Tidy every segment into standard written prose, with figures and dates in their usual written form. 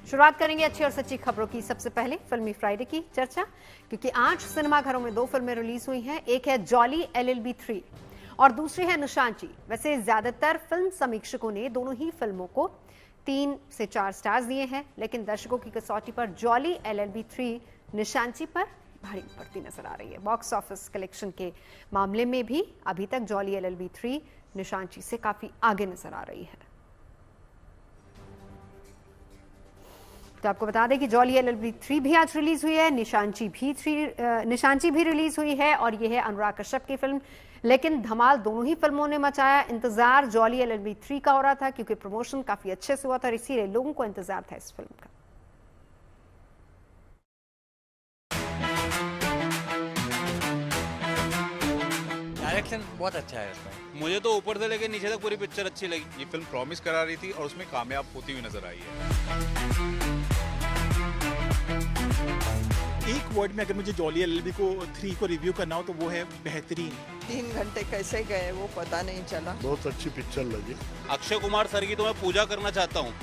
शुरुआत करेंगे अच्छी और सच्ची खबरों की। सबसे पहले फिल्मी फ्राइडे की चर्चा, क्योंकि आज सिनेमाघरों में 2 फिल्में रिलीज हुई हैं। एक है जॉली LLB 3 और दूसरी है निशांची। वैसे ज्यादातर फिल्म समीक्षकों ने दोनों ही फिल्मों को 3 से 4 स्टार्स दिए हैं, लेकिन दर्शकों की कसौटी पर जॉली LLB 3 निशांची पर भारी पड़ती नजर आ रही है। बॉक्स ऑफिस कलेक्शन के मामले में भी अभी तक जॉली LLB 3 निशांची से काफी आगे नजर आ रही है। तो आपको बता दें कि जॉली LLB 3 भी आज रिलीज हुई है, निशांची भी रिलीज हुई है और यह है अनुराग कश्यप की फिल्म। लेकिन धमाल दोनों ही फिल्मों ने मचाया। इंतजार जॉली LLB 3 का हो रहा था, क्योंकि प्रमोशन काफी अच्छे से हुआ था और इसीलिए लोगों को इंतजार था इस फिल्म का। डायरेक्शन बहुत अच्छा है इसमें। मुझे तो ऊपर से लेकर नीचे तक पूरी पिक्चर अच्छी लगी। ये फिल्म प्रॉमिस करा रही थी और उसमें कामयाब होती हुई नजर आई है। एक वर्ड में अगर मुझे जॉली LLB को 3 को रिव्यू करना हो तो वो है बेहतरीन। 3 घंटे कैसे गए वो पता नहीं चला। बहुत अच्छी पिक्चर लगी। अक्षय कुमार सर की तो मैं पूजा करना चाहता हूँ।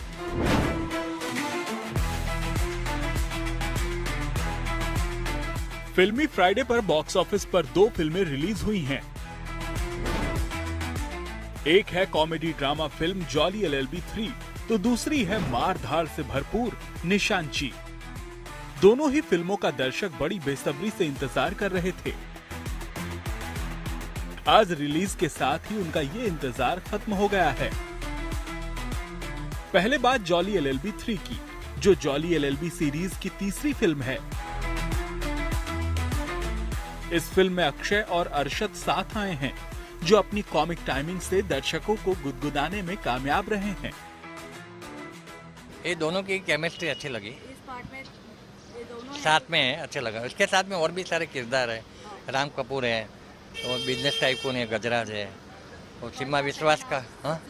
फिल्मी फ्राइडे पर बॉक्स ऑफिस पर 2 फिल्में रिलीज हुई हैं। एक है comedy drama film jolly LLB 3 तो दूसरी है मार धार से भरपूर निशांची। दोनों ही फिल्मों का दर्शक बड़ी बेसब्री से इंतजार कर रहे थे। आज रिलीज के साथ ही उनका ये इंतजार खत्म हो गया है। पहले बात जॉली LLB 3 की, जो जॉली LLB सीरीज की तीसरी फिल्म है। इस फिल्म में अक्षय और अरशद साथ आए हैं, जो अपनी कॉमिक टाइमिंग से दर्शकों को गुदगुदाने में कामयाब रहे हैं। ये दोनों की केमिस्ट्री अच्छी लगी। साथ में अच्छा लगा। उसके साथ में और भी सारे किरदार है। राम कपूर है और बिजनेस टाइकून है, गजराज है और सीमा विश्वास का। हाँ,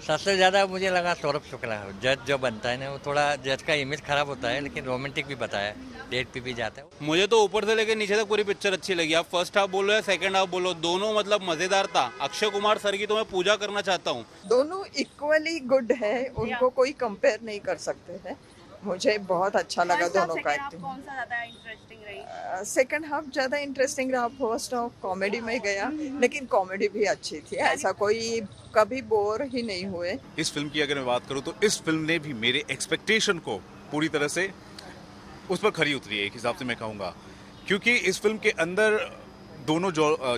सबसे ज्यादा मुझे लगा सौरभ शुक्ला। जज जो बनता है ना, वो थोड़ा जज का इमेज खराब होता है, लेकिन रोमांटिक भी बताया, डेट पे भी जाता है। मुझे तो ऊपर से लेकर नीचे तक पूरी पिक्चर अच्छी लगी। आप फर्स्ट हाफ बोलो या सेकंड हाफ बोलो, दोनों मतलब मजेदार था। अक्षय कुमार सर की तो मैं पूजा करना चाहता हूँ। दोनों इक्वली गुड है, उनको कोई कंपेयर नहीं कर सकते हैं। मुझे बहुत अच्छा लगा दोनों का एक्टिंग। कौन सा ज्यादा इंटरेस्टिंग रही? सेकंड हाफ ज्यादा इंटरेस्टिंग रहा। फर्स्ट हाफ कॉमेडी में गया, लेकिन कॉमेडी भी अच्छी थी। ऐसा कोई कभी बोर ही नहीं हुए। इस फिल्म की अगर मैं बात करूं तो इस फिल्म ने भी मेरे एक्सपेक्टेशन को पूरी तरह से उस पर खरी उतरी है, एक हिसाब से मैं कहूँगा। क्योंकि इस फिल्म के अंदर दोनों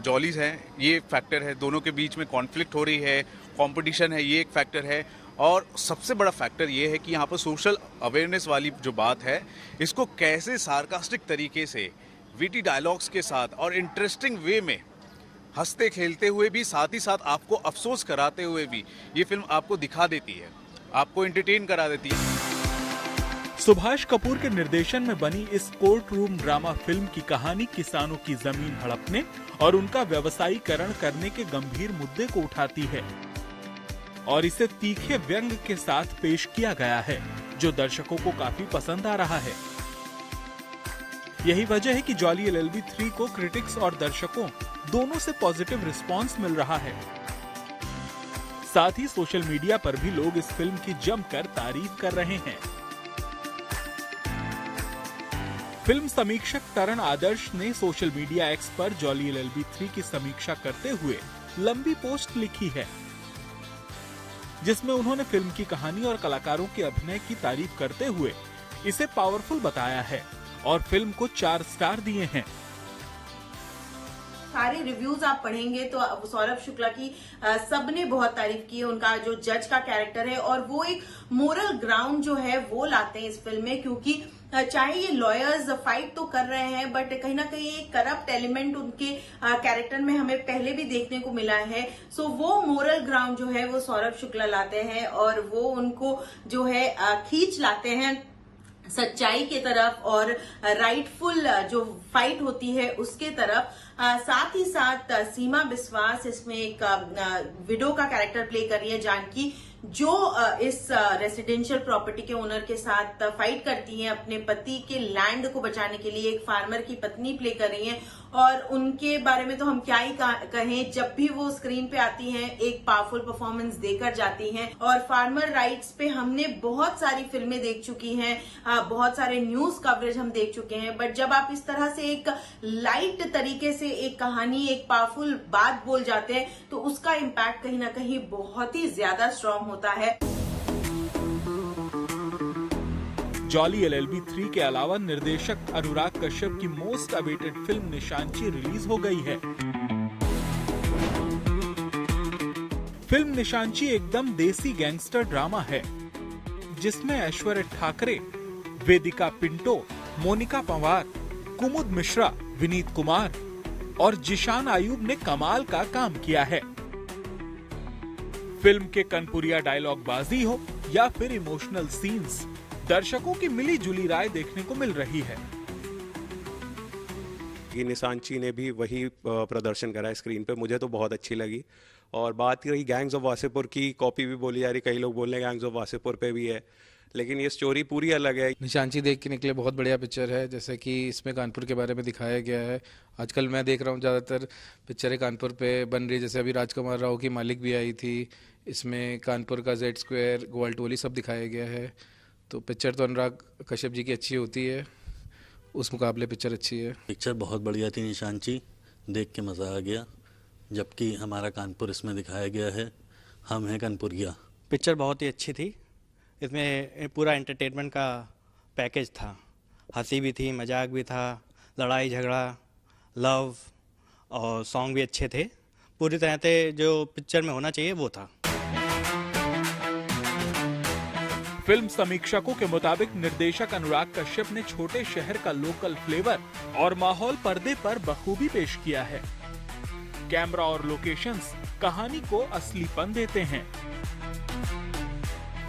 जॉलीज हैं, ये एक फैक्टर है। दोनों के बीच में कॉन्फ्लिक्ट हो रही है, कॉम्पिटिशन है, ये एक फैक्टर है। और सबसे बड़ा फैक्टर ये है कि यहाँ पर सोशल अवेयरनेस वाली जो बात है, इसको कैसे सार्कास्टिक तरीके से विटी डायलॉग्स के साथ और इंटरेस्टिंग वे में हंसते खेलते हुए भी, साथ ही साथ आपको अफसोस कराते हुए भी ये फिल्म आपको दिखा देती है, आपको एंटरटेन करा देती है। सुभाष कपूर के निर्देशन में बनी इस कोर्ट रूम ड्रामा फिल्म की कहानी किसानों की जमीन हड़पने और उनका व्यवसायीकरण करने के गंभीर मुद्दे को उठाती है और इसे तीखे व्यंग के साथ पेश किया गया है, जो दर्शकों को काफी पसंद आ रहा है। यही वजह है कि जॉली LLB 3 को क्रिटिक्स और दर्शकों दोनों से पॉजिटिव रिस्पांस मिल रहा है। साथ ही सोशल मीडिया पर भी लोग इस फिल्म की जमकर तारीफ कर रहे हैं। फिल्म समीक्षक तरण आदर्श ने सोशल मीडिया एक्स पर जॉली LLB 3 की समीक्षा करते हुए लंबी पोस्ट लिखी है, जिसमें उन्होंने फिल्म की कहानी और कलाकारों के अभिनय की तारीफ करते हुए इसे पावरफुल बताया है और फिल्म को 4 स्टार दिए हैं। सारे रिव्यूज आप पढ़ेंगे तो सौरभ शुक्ला की सबने बहुत तारीफ की है। उनका जो जज का कैरेक्टर है और वो एक मोरल ग्राउंड जो है वो लाते हैं इस फिल्म में, क्योंकि चाहे ये लॉयर्स फाइट तो कर रहे हैं, बट कहीं ना कहीं एक करप्ट एलिमेंट उनके कैरेक्टर में हमें पहले भी देखने को मिला है। सो वो मोरल ग्राउंड जो है वो सौरभ शुक्ला लाते हैं और वो उनको जो है खींच लाते हैं सच्चाई के तरफ और राइटफुल जो फाइट होती है उसके तरफ। साथ ही साथ सीमा विश्वास इसमें एक विडो का कैरेक्टर प्ले कर रही है, जानकी, जो इस रेसिडेंशियल प्रॉपर्टी के ओनर के साथ फाइट करती हैं अपने पति के लैंड को बचाने के लिए। एक फार्मर की पत्नी प्ले कर रही हैं और उनके बारे में तो हम क्या ही कहें, जब भी वो स्क्रीन पे आती हैं एक पावरफुल परफॉर्मेंस देकर जाती हैं। और फार्मर राइट्स पे हमने बहुत सारी फिल्में देख चुकी हैं, बहुत सारे न्यूज कवरेज हम देख चुके हैं, बट जब आप इस तरह से एक लाइट तरीके से एक कहानी, एक पावरफुल बात बोल जाते हैं तो उसका इम्पैक्ट कहीं ना कहीं बहुत ही ज्यादा स्ट्रांग होता है। जॉली एलएलबी 3 के अलावा निर्देशक अनुराग कश्यप की मोस्ट अवेटेड फिल्म निशांची रिलीज हो गई है। फिल्म निशांची एकदम देसी गैंगस्टर ड्रामा है, जिसमें ऐश्वर्या ठाकरे, वेदिका पिंटो, मोनिका पंवार, कुमुद मिश्रा, विनीत कुमार और जिशान आयुब ने कमाल का काम किया है। फिल्म के कनपुरिया डायलॉग बाजी हो या फिर इमोशनल सीन्स, दर्शकों की मिली जुली राय देखने को मिल रही है। निशांची ने भी वही प्रदर्शन करा है स्क्रीन पे, मुझे तो बहुत अच्छी लगी। और बात रही गैंग्स ऑफ वासेपुर की, कॉपी भी बोली जा रही, कई लोग बोल रहे हैं गैंग्स ऑफ वासेपुर पे भी है, लेकिन ये स्टोरी पूरी अलग है। निशांची देख के निकले बहुत बढ़िया पिक्चर है, जैसे कि इसमें कानपुर के बारे में दिखाया गया है। आजकल मैं देख रहा हूँ ज़्यादातर पिक्चरें कानपुर पे बन रही, जैसे अभी राजकुमार राव की मालिक भी आई थी, इसमें कानपुर का जेड स्क्वायर, ग्वालटोली सब दिखाया गया है। तो पिक्चर तो अनुराग कश्यप जी की अच्छी होती है, उस मुकाबले पिक्चर अच्छी है। पिक्चर बहुत बढ़िया थी निशांची, देख के मज़ा आ गया, जबकि हमारा कानपुर इसमें दिखाया गया है, हम हैं कानपुरिया। पिक्चर बहुत ही अच्छी थी, इसमें पूरा एंटरटेनमेंट का पैकेज था, हंसी भी थी, मजाक भी था, लड़ाई झगड़ा, लव और सॉन्ग भी अच्छे थे। पूरी तरह से जो पिक्चर में होना चाहिए वो था। फिल्म समीक्षकों के मुताबिक निर्देशक अनुराग कश्यप ने छोटे शहर का लोकल फ्लेवर और माहौल पर्दे पर बखूबी पेश किया है। कैमरा और लोकेशंस कहानी को असलीपन देते हैं।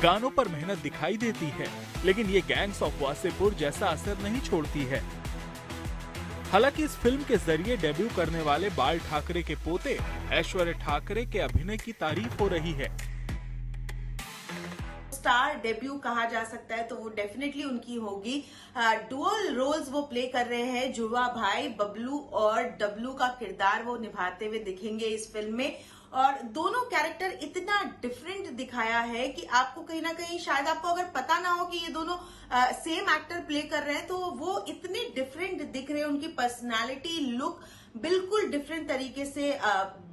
गानों पर मेहनत दिखाई देती है, लेकिन ये गैंग्स ऑफ वासेपुर जैसा असर नहीं छोड़ती है। हालांकि इस फिल्म के जरिए डेब्यू करने वाले बाल ठाकरे के पोते ऐश्वर्या ठाकरे के अभिनय की तारीफ हो रही है। स्टार डेब्यू कहा जा सकता है तो वो डेफिनेटली उनकी होगी। डुअल रोल्स वो प्ले कर रहे हैं, जुड़वा भाई बबलू और डब्लू का किरदार वो निभाते हुए दिखेंगे इस फिल्म में। और दोनों कैरेक्टर इतना डिफरेंट दिखाया है कि आपको कहीं ना कहीं, शायद आपको अगर पता ना हो कि ये दोनों सेम एक्टर प्ले कर रहे हैं, तो वो इतने डिफरेंट दिख रहे हैं, उनकी पर्सनालिटी, लुक बिल्कुल डिफरेंट तरीके से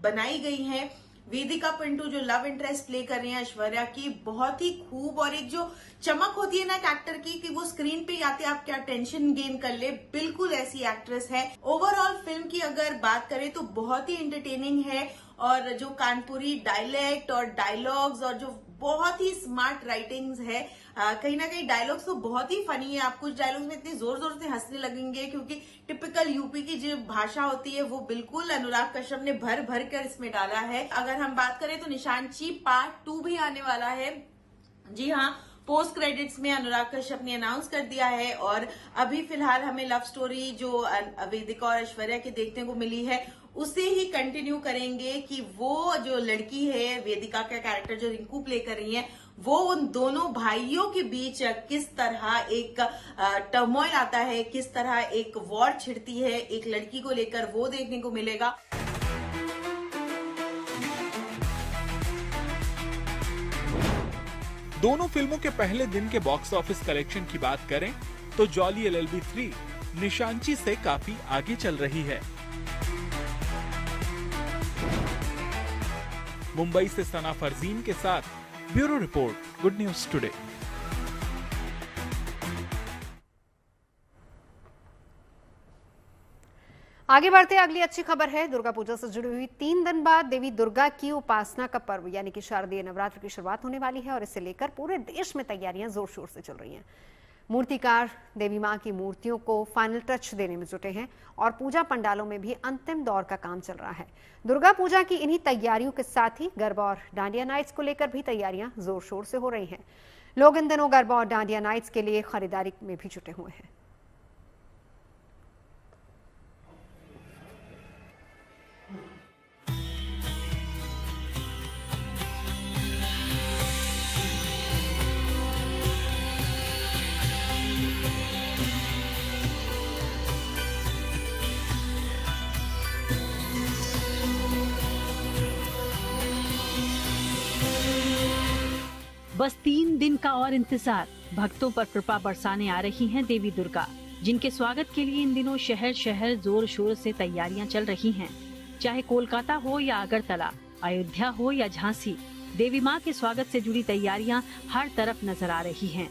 बनाई गई है। वेदिका पिंटू जो लव इंटरेस्ट प्ले कर रही हैं ऐश्वर्या की, बहुत ही खूब, और एक जो चमक होती है ना एक एक्टर की कि वो स्क्रीन पे आते आप क्या टेंशन गेन कर ले, बिल्कुल ऐसी एक्ट्रेस है। ओवरऑल फिल्म की अगर बात करें तो बहुत ही एंटरटेनिंग है, और जो कानपुरी डायलेक्ट और डायलॉग्स और जो बहुत ही स्मार्ट राइटिंग्स है, कहीं ना कहीं डायलॉग्स तो बहुत ही फनी है। आप कुछ डायलॉग्स में इतने जोर जोर से हंसने लगेंगे क्योंकि टिपिकल यूपी की जो भाषा होती है वो बिल्कुल अनुराग कश्यप ने भर भर कर इसमें डाला है। अगर हम बात करें तो निशांची पार्ट 2 भी आने वाला है। जी हाँ, पोस्ट क्रेडिट्स में अनुराग कश्यप ने अनाउंस कर दिया है, और अभी फिलहाल हमें लव स्टोरी जो वेदिका और ऐश्वर्या की देखने को मिली है उसे ही कंटिन्यू करेंगे कि वो जो लड़की है वेदिका का कैरेक्टर जो रिंकू प्ले कर रही है, वो उन दोनों भाइयों के बीच किस तरह एक टर्मोइल आता है, किस तरह एक वॉर छिड़ती है एक लड़की को लेकर, वो देखने को मिलेगा। दोनों फिल्मों के पहले दिन के बॉक्स ऑफिस कलेक्शन की बात करें तो जॉली एलएलबी 3 निशांची से काफी आगे चल रही है। मुंबई से सना फरजीन के साथ bureau report, good news today. आगे बढ़ते अगली अच्छी खबर है दुर्गा पूजा से जुड़ी हुई। 3 दिन बाद देवी दुर्गा की उपासना का पर्व यानी कि शारदीय नवरात्र की शुरुआत होने वाली है, और इसे लेकर पूरे देश में तैयारियां जोर शोर से चल रही हैं। मूर्तिकार देवी मां की मूर्तियों को फाइनल टच देने में जुटे हैं, और पूजा पंडालों में भी अंतिम दौर का काम चल रहा है। दुर्गा पूजा की इन्हीं तैयारियों के साथ ही गरबा और डांडिया नाइट्स को लेकर भी तैयारियां जोर शोर से हो रही हैं। लोग इन दिनों गरबा और डांडिया नाइट्स के लिए खरीदारी में भी जुटे हुए हैं। बस 3 दिन का और इंतजार। भक्तों पर कृपा बरसाने आ रही हैं देवी दुर्गा, जिनके स्वागत के लिए इन दिनों शहर शहर जोर शोर से तैयारियां चल रही हैं। चाहे कोलकाता हो या अगरतला, अयोध्या हो या झांसी, देवी माँ के स्वागत से जुड़ी तैयारियां हर तरफ नजर आ रही हैं।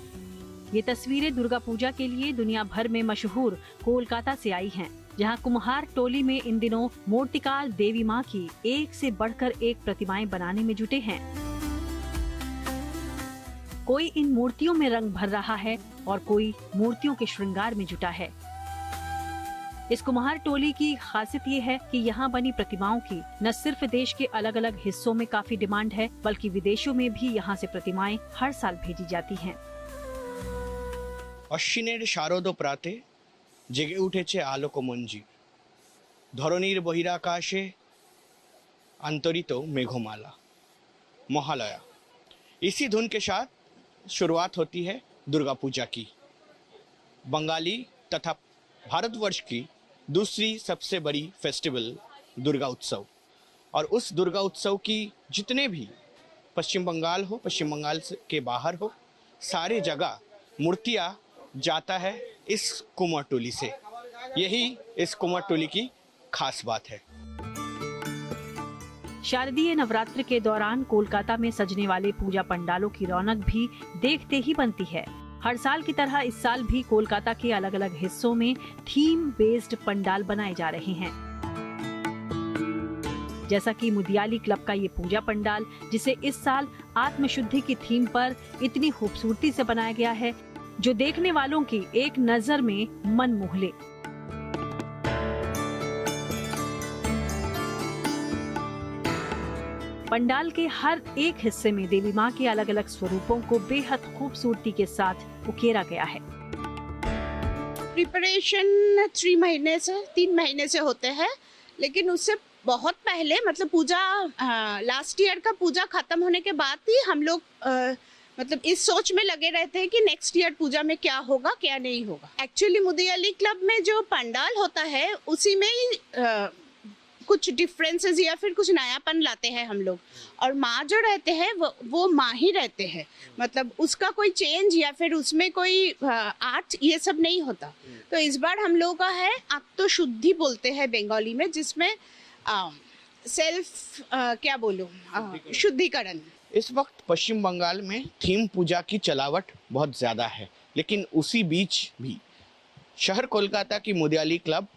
ये तस्वीरें दुर्गा पूजा के लिए दुनिया भर में मशहूर कोलकाता से आई हैं, जहां कुम्हार टोली में इन दिनों मूर्तिकार देवी माँ की एक से बढ़कर एक प्रतिमाएं बनाने में जुटे हैं। कोई इन मूर्तियों में रंग भर रहा है और कोई मूर्तियों के श्रृंगार में जुटा है। इस कुम्हार टोली की खासियत ये है कि यहाँ बनी प्रतिमाओं की न सिर्फ देश के अलग अलग हिस्सों में काफी डिमांड है, बल्कि विदेशों में भी यहाँ से प्रतिमाएं हर साल भेजी जाती हैं। অশ্বিনের শারদ প্রাতে জেগে উঠেছে আলোকমঞ্জি, ধরণীর বহিরাকাশে अंतरित मेघमाला महालया। इसी धुन के साथ शुरुआत होती है दुर्गा पूजा की। बंगाली तथा भारतवर्ष की दूसरी सबसे बड़ी फेस्टिवल दुर्गा उत्सव, और उस दुर्गा उत्सव की जितने भी पश्चिम बंगाल हो, पश्चिम बंगाल के बाहर हो, सारे जगह मूर्तियाँ जाता है इस कुमार टोली से। यही इस कुमार टोली की खास बात है। शारदीय नवरात्र के दौरान कोलकाता में सजने वाले पूजा पंडालों की रौनक भी देखते ही बनती है। हर साल की तरह इस साल भी कोलकाता के अलग अलग हिस्सों में थीम बेस्ड पंडाल बनाए जा रहे हैं। जैसा कि मुदियाली क्लब का ये पूजा पंडाल, जिसे इस साल आत्मशुद्धि की थीम पर इतनी खूबसूरती से बनाया गया है, जो देखने वालों की एक नजर में मन मोह ले। पंडाल के हर एक हिस्से में देवी माँ के अलग अलग स्वरूपों को बेहद खूबसूरती के साथ उकेरा गया है। प्रिपरेशन 3 महीने से होते हैं, लेकिन उससे बहुत पहले मतलब पूजा लास्ट ईयर का पूजा खत्म होने के बाद ही हम लोग मतलब इस सोच में लगे रहते हैं कि नेक्स्ट ईयर पूजा में क्या होगा क्या नहीं होगा। एक्चुअली मुदियाली क्लब में जो पंडाल होता है उसी में ही कुछ डिफरेंसेस या फिर कुछ नयापन लाते हैं हम लोग, और माँ जो रहते हैं वो माँ ही रहते हैं, मतलब उसका कोई चेंज या फिर उसमें कोई आर्ट ये सब नहीं होता। तो इस बार हम लोगों का है आत्मशुद्धि बोलते हैं बंगाली में, जिसमें सेल्फ क्या बोलूं शुद्धिकरण। इस वक्त पश्चिम बंगाल में थीम पूजा की चलावट बहुत ज़्यादा है, लेकिन उसी बीच भी शहर कोलकाता की मुदियाली क्लब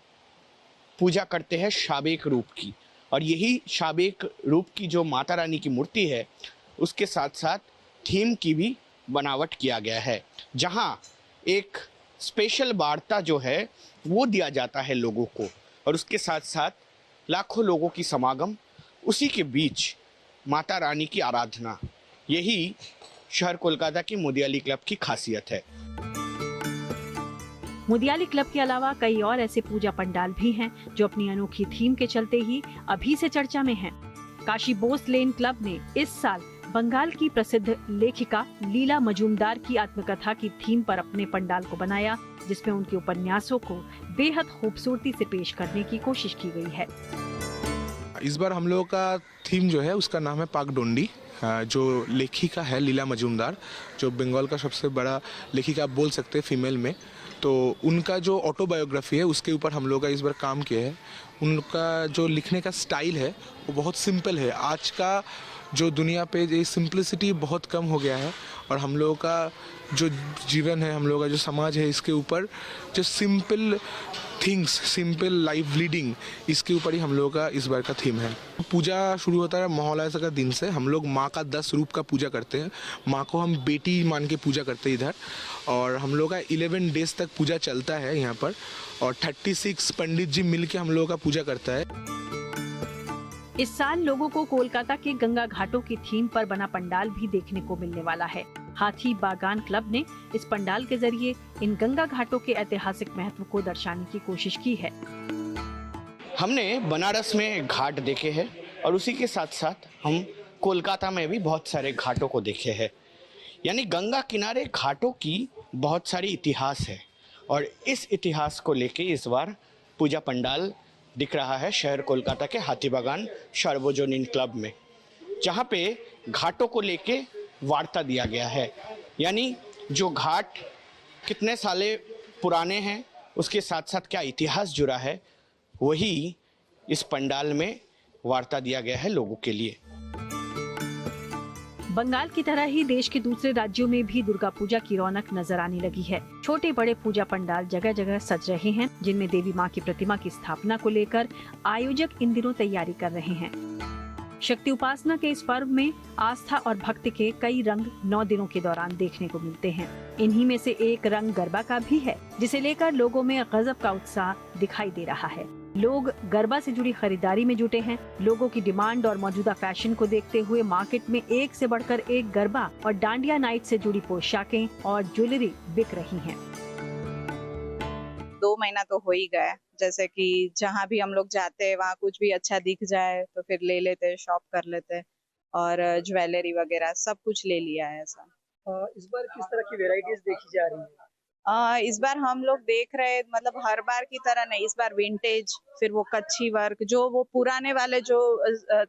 पूजा करते हैं शाबेक रूप की, और यही शाबेक रूप की जो माता रानी की मूर्ति है उसके साथ साथ थीम की भी बनावट किया गया है, जहां एक स्पेशल वार्ता जो है वो दिया जाता है लोगों को, और उसके साथ साथ लाखों लोगों की समागम, उसी के बीच माता रानी की आराधना। यही शहर कोलकाता की मुदियाली क्लब की खासियत है। मुदियाली क्लब के अलावा कई और ऐसे पूजा पंडाल भी हैं जो अपनी अनोखी थीम के चलते ही अभी से चर्चा में हैं। काशी बोस लेन क्लब ने इस साल बंगाल की प्रसिद्ध लेखिका लीला मजूमदार की आत्मकथा की थीम पर अपने पंडाल को बनाया, जिसमें उनके उपन्यासों को बेहद खूबसूरती से पेश करने की कोशिश की गई है। इस बार हम लोगों का थीम जो है उसका नाम है पागडोंडी। जो लेखिका है लीला मजूमदार, जो बंगाल का सबसे बड़ा लेखिका आप बोल सकते हैं फीमेल में, तो उनका जो ऑटोबायोग्राफी है उसके ऊपर हम लोग का इस बार काम किया है। उनका जो लिखने का स्टाइल है वो बहुत सिंपल है। आज का जो दुनिया पे ये सिंपलिसिटी बहुत कम हो गया है, और हम लोगों का जो जीवन है, हम लोगों का जो समाज है, इसके ऊपर जो simple things, simple life leading, इसके ऊपर ही हम लोगों का इस बार का थीम है। पूजा शुरू होता है महालया का दिन से। हम लोग माँ का 10 रूप का पूजा करते हैं। माँ को हम बेटी मान के पूजा करते हैं इधर, और हम लोग का 11 डेज तक पूजा चलता है यहाँ पर, और 36 पंडित जी मिल के हम लोगों का पूजा करता है। इस साल लोगों को कोलकाता के गंगा घाटों की थीम पर बना पंडाल भी देखने को मिलने वाला है। हाथी बागान क्लब ने इस पंडाल के जरिए इन गंगा घाटों के ऐतिहासिक महत्व को दर्शाने की कोशिश की है। हमने बनारस में घाट देखे हैं, और उसी के साथ साथ हम कोलकाता में भी बहुत सारे घाटों को देखे हैं। यानी गंगा किनारे घाटों की बहुत सारी इतिहास है, और इस इतिहास को लेके इस बार पूजा पंडाल दिख रहा है शहर कोलकाता के हाथी बागान सार्वजनिक क्लब में, जहाँ पे घाटों को लेके वार्ता दिया गया है। यानी जो घाट कितने साले पुराने हैं, उसके साथ साथ क्या इतिहास जुड़ा है, वही इस पंडाल में वार्ता दिया गया है लोगों के लिए। बंगाल की तरह ही देश के दूसरे राज्यों में भी दुर्गा पूजा की रौनक नजर आने लगी है। छोटे बड़े पूजा पंडाल जगह जगह सज रहे हैं, जिनमें देवी मां की प्रतिमा की स्थापना को लेकर आयोजक इन दिनों तैयारी कर रहे हैं। शक्ति उपासना के इस पर्व में आस्था और भक्ति के कई रंग 9 दिनों के दौरान देखने को मिलते हैं। इन्हीं में से एक रंग गरबा का भी है, जिसे लेकर लोगों में गजब का उत्साह दिखाई दे रहा है। लोग गरबा से जुड़ी खरीदारी में जुटे हैं। लोगों की डिमांड और मौजूदा फैशन को देखते हुए मार्केट में एक से बढ़कर एक गरबा और डांडिया नाइट से जुड़ी पोशाकें और ज्वेलरी बिक रही हैं। 2 महीना तो हो ही गया है, जैसे कि जहाँ भी हम लोग जाते हैं वहाँ कुछ भी अच्छा दिख जाए तो फिर ले लेते हैं, शॉप कर लेते हैं, और ज्वेलरी वगैरह सब कुछ ले लिया है ऐसा। इस बार किस तरह की वेराइटीज देखी जा रही है? इस बार हम लोग देख रहे, मतलब हर बार की तरह नहीं, इस बार विंटेज, फिर वो कच्ची वर्क, जो वो पुराने वाले जो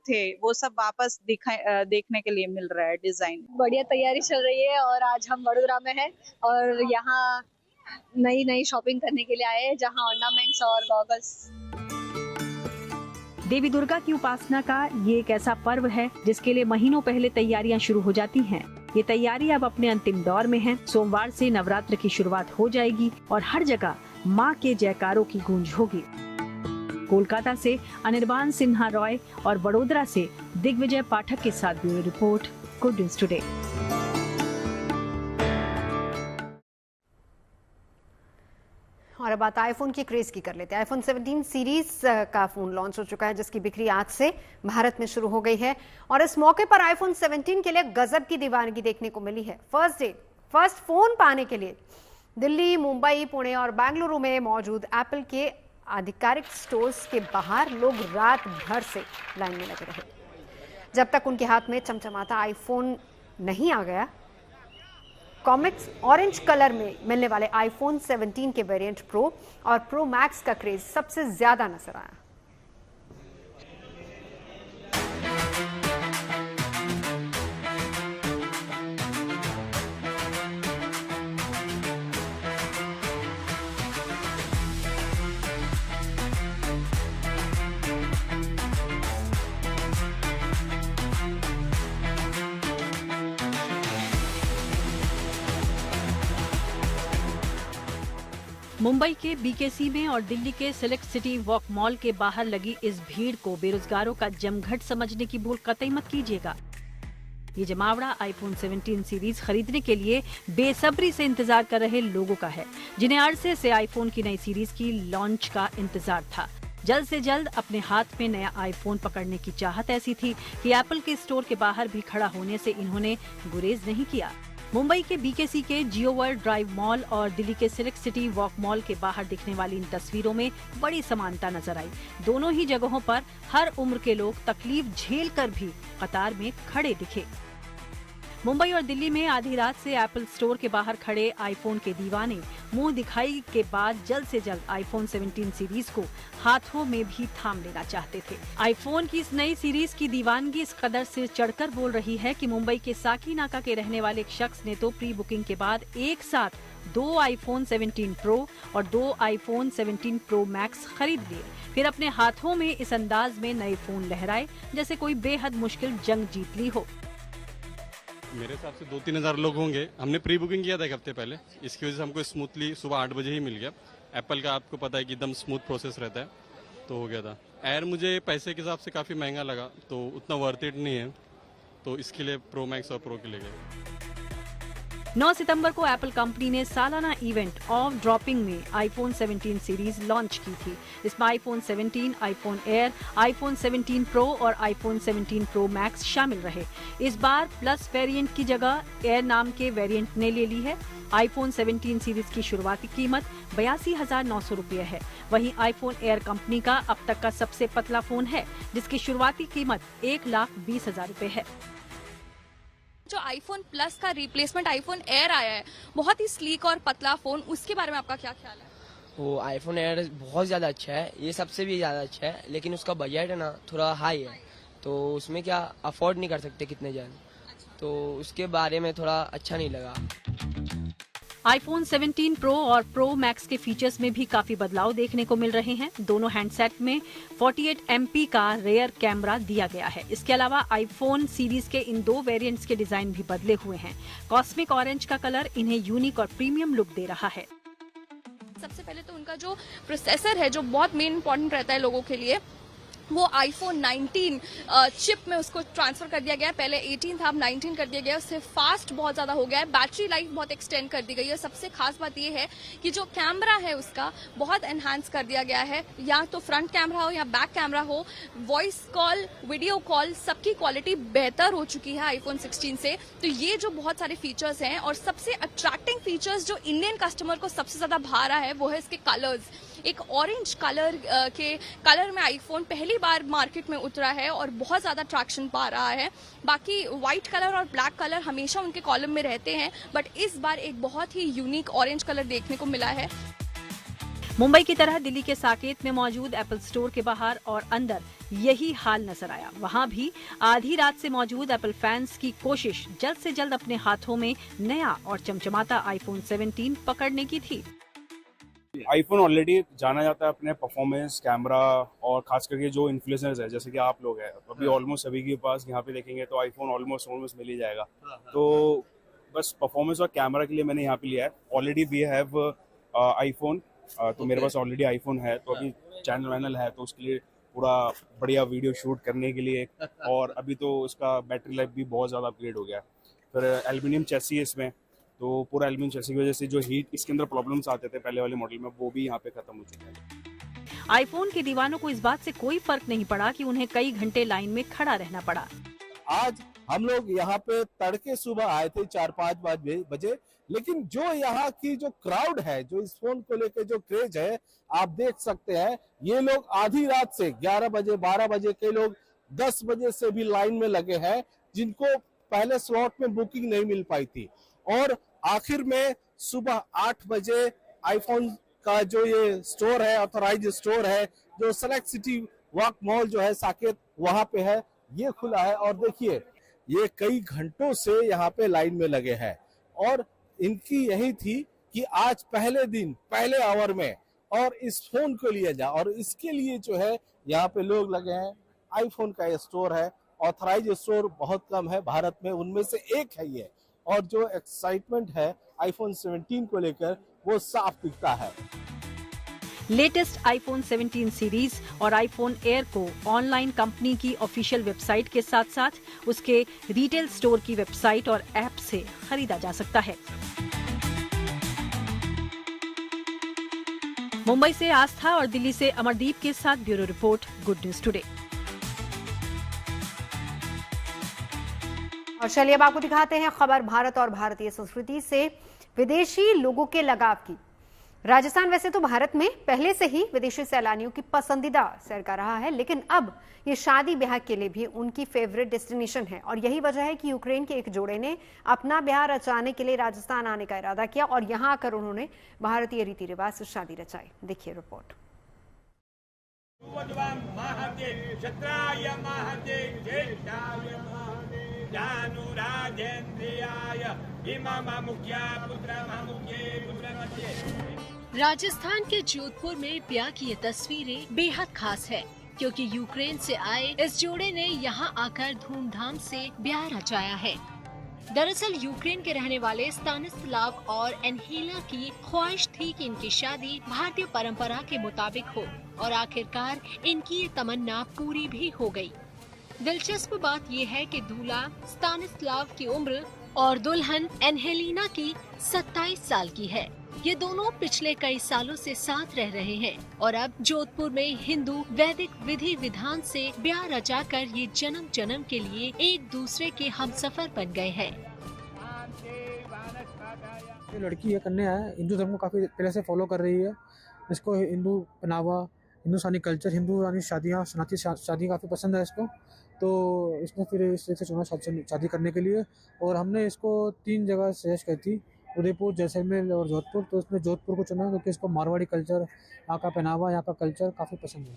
थे वो सब वापस देखने के लिए मिल रहा है डिजाइन। बढ़िया तैयारी चल रही है और आज हम वडोदरा में हैं और यहाँ नई शॉपिंग करने के लिए आए हैं, जहाँ ऑर्नामेंट्स और गॉगल्स। देवी दुर्गा की उपासना का ये एक ऐसा पर्व है जिसके लिए महीनों पहले तैयारियां शुरू हो जाती हैं। ये तैयारी अब अपने अंतिम दौर में है। सोमवार से नवरात्र की शुरुआत हो जाएगी और हर जगह मां के जयकारों की गूंज होगी। कोलकाता से अनिर्बान सिन्हा रॉय और वडोदरा से दिग्विजय पाठक के साथ bureau report, good news today. और अब बात आईफोन की क्रेज की कर लेते हैं। आईफोन 17 सीरीज का फोन लॉन्च हो चुका है, जिसकी बिक्री आज से भारत में शुरू हो गई है और इस मौके पर आईफोन 17 के लिए गजब की दीवानगी देखने को मिली है। फर्स्ट फोन पाने के लिए दिल्ली, मुंबई, पुणे और बेंगलुरु में मौजूद एप्पल के आधिकारिक स्टोर्स के बाहर लोग रात भर से लाइन में लगे रहे, जब तक उनके हाथ में चमचमाता आईफोन नहीं आ गया। कॉमिक्स ऑरेंज कलर में मिलने वाले आईफोन 17 के वेरिएंट प्रो और प्रो मैक्स का क्रेज सबसे ज्यादा नजर आया। मुंबई के बीकेसी में और दिल्ली के सिलेक्ट सिटी वॉक मॉल के बाहर लगी इस भीड़ को बेरोजगारों का जमघट समझने की भूल कतई मत कीजिएगा। ये जमावड़ा आईफोन 17 सीरीज खरीदने के लिए बेसब्री से इंतजार कर रहे लोगों का है, जिन्हें अरसे से आईफोन की नई सीरीज की लॉन्च का इंतजार था। जल्द से जल्द अपने हाथ में नया आईफोन पकड़ने की चाहत ऐसी थी कि एप्पल के स्टोर के बाहर भी खड़ा होने से इन्होंने गुरेज नहीं किया। मुंबई के बीकेसी के जियो वर्ल्ड ड्राइव मॉल और दिल्ली के सिलेक्ट सिटी वॉक मॉल के बाहर दिखने वाली इन तस्वीरों में बड़ी समानता नजर आई। दोनों ही जगहों पर हर उम्र के लोग तकलीफ झेल कर भी कतार में खड़े दिखे। मुंबई और दिल्ली में आधी रात से एप्पल स्टोर के बाहर खड़े आईफोन के दीवाने मुंह दिखाई के बाद जल्द से जल्द आईफोन 17 सीरीज को हाथों में भी थाम लेना चाहते थे। आईफोन की इस नई सीरीज की दीवानगी इस कदर से चढ़कर बोल रही है कि मुंबई के साकीनाका के रहने वाले एक शख्स ने तो प्री बुकिंग के बाद एक साथ 2 आईफोन 17 प्रो और 2 आईफोन 17 प्रो मैक्स खरीद लिए। फिर अपने हाथों में इस अंदाज में नए फोन लहराए जैसे कोई बेहद मुश्किल जंग जीत ली हो। मेरे हिसाब से 2-3 हज़ार लोग होंगे। हमने प्री बुकिंग किया था एक हफ्ते पहले, इसकी वजह से हमको स्मूथली सुबह 8 बजे ही मिल गया। एप्पल का आपको पता है कि एकदम स्मूथ प्रोसेस रहता है, तो हो गया था। एयर मुझे पैसे के हिसाब से काफ़ी महंगा लगा, तो उतना वर्थ इट नहीं है, तो इसके लिए प्रो मैक्स और प्रो के लिए गए। 9 सितंबर को एप्पल कंपनी ने सालाना इवेंट ऑफ ड्रॉपिंग में आईफोन 17 सीरीज लॉन्च की थी। इसमें iPhone 17, iPhone air, iPhone 17 pro और आईफोन 17 प्रो मैक्स शामिल रहे। इस बार प्लस वेरिएंट की जगह एयर नाम के वेरिएंट ने ले ली है। आईफोन 17 सीरीज की शुरुआती कीमत 82,900 रुपये है। वहीं आईफोन एयर कंपनी का अब तक का सबसे पतला फोन है, जिसकी शुरुआती कीमत 1,20,000 रुपये है। जो आईफोन प्लस का रिप्लेसमेंट आईफोन एयर आया है, बहुत ही स्लीक और पतला फोन, उसके बारे में आपका क्या ख्याल है? वो आईफोन एयर बहुत ज़्यादा अच्छा है, ये सबसे भी ज़्यादा अच्छा है, लेकिन उसका बजट है ना थोड़ा हाई है, तो उसमें क्या अफोर्ड नहीं कर सकते कितने जन। तो उसके बारे में थोड़ा अच्छा नहीं लगा। आईफोन 17 प्रो और प्रो मैक्स के फीचर्स में भी काफी बदलाव देखने को मिल रहे हैं। दोनों हैंडसेट में 48 MP का रेयर कैमरा दिया गया है। इसके अलावा आईफोन सीरीज के इन 2 वेरिएंट्स के डिजाइन भी बदले हुए हैं। कॉस्मिक ऑरेंज का कलर इन्हें यूनिक और प्रीमियम लुक दे रहा है। सबसे पहले तो उनका जो प्रोसेसर है, जो बहुत मेन इंपॉर्टेंट रहता है लोगों के लिए, वो आईफोन 19 चिप में उसको ट्रांसफर कर दिया गया है। पहले 18 था, अब 19 कर दिया गया है। उससे फास्ट बहुत ज्यादा हो गया है। बैटरी लाइफ बहुत एक्सटेंड कर दी गई है। सबसे खास बात ये है कि जो कैमरा है उसका बहुत एनहांस कर दिया गया है। या तो फ्रंट कैमरा हो या बैक कैमरा हो, वॉइस कॉल, वीडियो कॉल, सबकी क्वालिटी बेहतर हो चुकी है आईफोन 16 से। तो ये जो बहुत सारे फीचर्स हैं, और सबसे अट्रैक्टिंग फीचर्स जो इंडियन कस्टमर को सबसे ज्यादा भा रहा है वो है इसके कलर्स। एक ऑरेंज कलर में आईफोन पहली बार मार्केट में उतरा है और बहुत ज्यादा ट्रैक्शन पा रहा है। बाकी व्हाइट कलर और ब्लैक कलर हमेशा उनके कॉलम में रहते हैं, बट इस बार एक बहुत ही यूनिक ऑरेंज कलर देखने को मिला है। मुंबई की तरह दिल्ली के साकेत में मौजूद एप्पल स्टोर के बाहर और अंदर यही हाल नजर आया। वहां भी आधी रात से मौजूद एप्पल फैंस की कोशिश जल्द से जल्द अपने हाथों में नया और चमचमाता आईफोन 17 पकड़ने की थी। आईफोन ऑलरेडी जाना जाता है अपने परफॉर्मेंस, कैमरा और खास करके जो इन्फ्लुएंसर्स है जैसे कि आप लोग हैं, अभी ऑलमोस्ट सभी के पास यहाँ पे देखेंगे तो आईफोन ऑलमोस्ट मिल ही जाएगा। तो बस परफॉर्मेंस और कैमरा के लिए मैंने यहाँ पे लिया है। ऑलरेडी वी हैव आईफोन, तो मेरे पास ऑलरेडी आईफोन है, तो अभी चैनल वैनल है तो उसके लिए पूरा बढ़िया वीडियो शूट करने के लिए। और अभी तो उसका बैटरी लाइफ भी बहुत ज़्यादा अपग्रेड हो गया। फिर एल्यूमिनियम चेसी है इसमें, तो पूरा एल्यूमिनियम चेसी की वजह से जो हीट इसके अंदर प्रॉब्लम्स आते थे पहले वाले मॉडल में, वो भी यहाँ पे खत्म हो चुके हैं। आईफोन के दीवानों को इस बात से कोई फर्क नहीं पड़ा कि उन्हें कई घंटे लाइन में खड़ा रहना पड़ा। आज हम लोग यहाँ पे तड़के सुबह आए थे 4-5 बजे, लेकिन जो यहाँ की जो क्राउड है, जो इस फोन को लेकर जो क्रेज है, आप देख सकते हैं। ये लोग आधी रात से 11 बजे 12 बजे के लोग 10 बजे से भी लाइन में लगे हैं, जिनको पहले स्लॉट में बुकिंग नहीं मिल पाई थी। और आखिर में सुबह 8 बजे आईफोन का जो ये स्टोर है, ऑथराइज स्टोर है, जो सेलेक्ट सिटी वॉक मॉल जो है साकेत, वहां पे है, ये खुला है। और देखिए ये कई घंटों से यहाँ पे लाइन में लगे हैं और इनकी यही थी कि आज पहले दिन पहले आवर में और इस फोन को लिया जाए, और इसके लिए जो है यहाँ पे लोग लगे हैं। आईफोन का ये स्टोर है, ऑथराइज स्टोर बहुत कम है भारत में, उनमें से एक है ये। और जो एक्साइटमेंट है आईफोन 17 को लेकर वो साफ दिखता है। लेटेस्ट आईफोन 17 सीरीज और आईफोन एयर को ऑनलाइन कंपनी की ऑफिशियल वेबसाइट के साथ साथ उसके रिटेल स्टोर की वेबसाइट और ऐप से खरीदा जा सकता है। मुंबई से आस्था और दिल्ली से अमरदीप के साथ bureau report, good news today. और चलिए अब आपको दिखाते हैं खबर भारत और भारतीय संस्कृति से विदेशी लोगों के लगाव की। राजस्थान वैसे तो भारत में पहले से ही विदेशी सैलानियों की पसंदीदा सैर का रहा है, लेकिन अब ये शादी ब्याह के लिए भी उनकी फेवरेट डेस्टिनेशन है। और यही वजह है कि यूक्रेन के एक जोड़े ने अपना ब्याह रचाने के लिए राजस्थान आने का इरादा किया और यहां आकर उन्होंने भारतीय रीति रिवाज से शादी रचाई। देखिए रिपोर्ट। राजस्थान के जोधपुर में ब्याह की ये तस्वीरें बेहद खास है, क्योंकि यूक्रेन से आए इस जोड़े ने यहाँ आकर धूमधाम से ब्याह रचाया है। दरअसल यूक्रेन के रहने वाले स्तानिस्लाव और एनहेला की ख्वाहिश थी कि इनकी शादी भारतीय परंपरा के मुताबिक हो, और आखिरकार इनकी ये तमन्ना पूरी भी हो गई। दिलचस्प बात ये है कि दूल्हा स्तानिस्लाव की उम्र और दुल्हन एनहेलिना की 27 साल की है। ये दोनों पिछले कई सालों से साथ रह रहे हैं और अब जोधपुर में हिंदू वैदिक विधि विधान से ब्याह रचाकर ये जन्म जन्म के लिए एक दूसरे के हमसफर बन गए हैं। ये लड़की है, कन्या है, हिंदू धर्म को काफी पहले से फॉलो कर रही है। इसको हिंदू पहनावा, हिंदुस्तानी कल्चर, हिंदू शादियाँ, सनाती शादी काफी पसंद है इसको, तो इसने फिर इससे चुना शादी करने के लिए। और हमने इसको 3 जगह सजेस्ट की थी, उदयपुर, जैसलमेर और जोधपुर। तो इसने जोधपुर को चुना क्योंकि इसको मारवाड़ी कल्चर, यहाँ का पहनावा, यहाँ का कल्चर काफी पसंद है।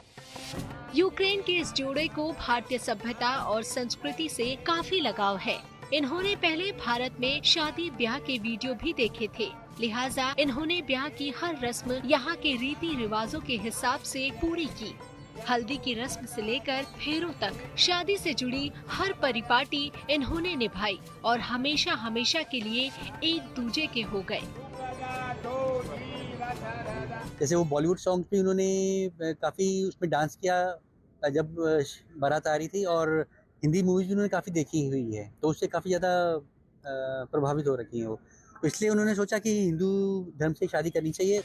यूक्रेन के इस जोड़े को भारतीय सभ्यता और संस्कृति से काफी लगाव है। इन्होंने पहले भारत में शादी ब्याह के वीडियो भी देखे थे, लिहाजा इन्होंने ब्याह की हर रस्म यहाँ के रीति रिवाजों के हिसाब से पूरी की। हल्दी की रस्म से लेकर फेरों तक शादी से जुड़ी हर परिपाटी इन्होंने निभाई और हमेशा हमेशा के लिए एक दूजे के हो गए। जैसे वो बॉलीवुड सॉन्ग भी उन्होंने काफ़ी उसमें डांस किया जब बारात आ रही थी, और हिंदी मूवीज भी उन्होंने काफ़ी देखी हुई है, तो उससे काफ़ी ज़्यादा प्रभावित हो रखी हैं वो, तो इसलिए उन्होंने सोचा कि हिंदू धर्म से शादी करनी चाहिए।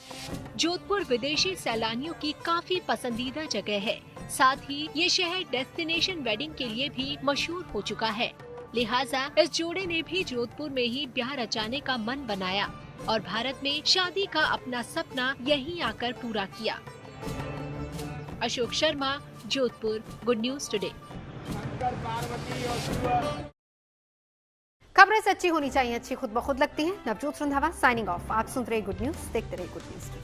जोधपुर विदेशी सैलानियों की काफी पसंदीदा जगह है, साथ ही ये शहर डेस्टिनेशन वेडिंग के लिए भी मशहूर हो चुका है, लिहाजा इस जोड़े ने भी जोधपुर में ही ब्याह रचाने का मन बनाया और भारत में शादी का अपना सपना यहीं आकर पूरा किया। Ashok Sharma, Jodhpur, good news today. खबरें सच्ची होनी चाहिए, अच्छी खुद ब खुद लगती हैं। Navjot Randhawa signing off. आप सुन रहे गुड न्यूज, देखते रहे गुड न्यूज।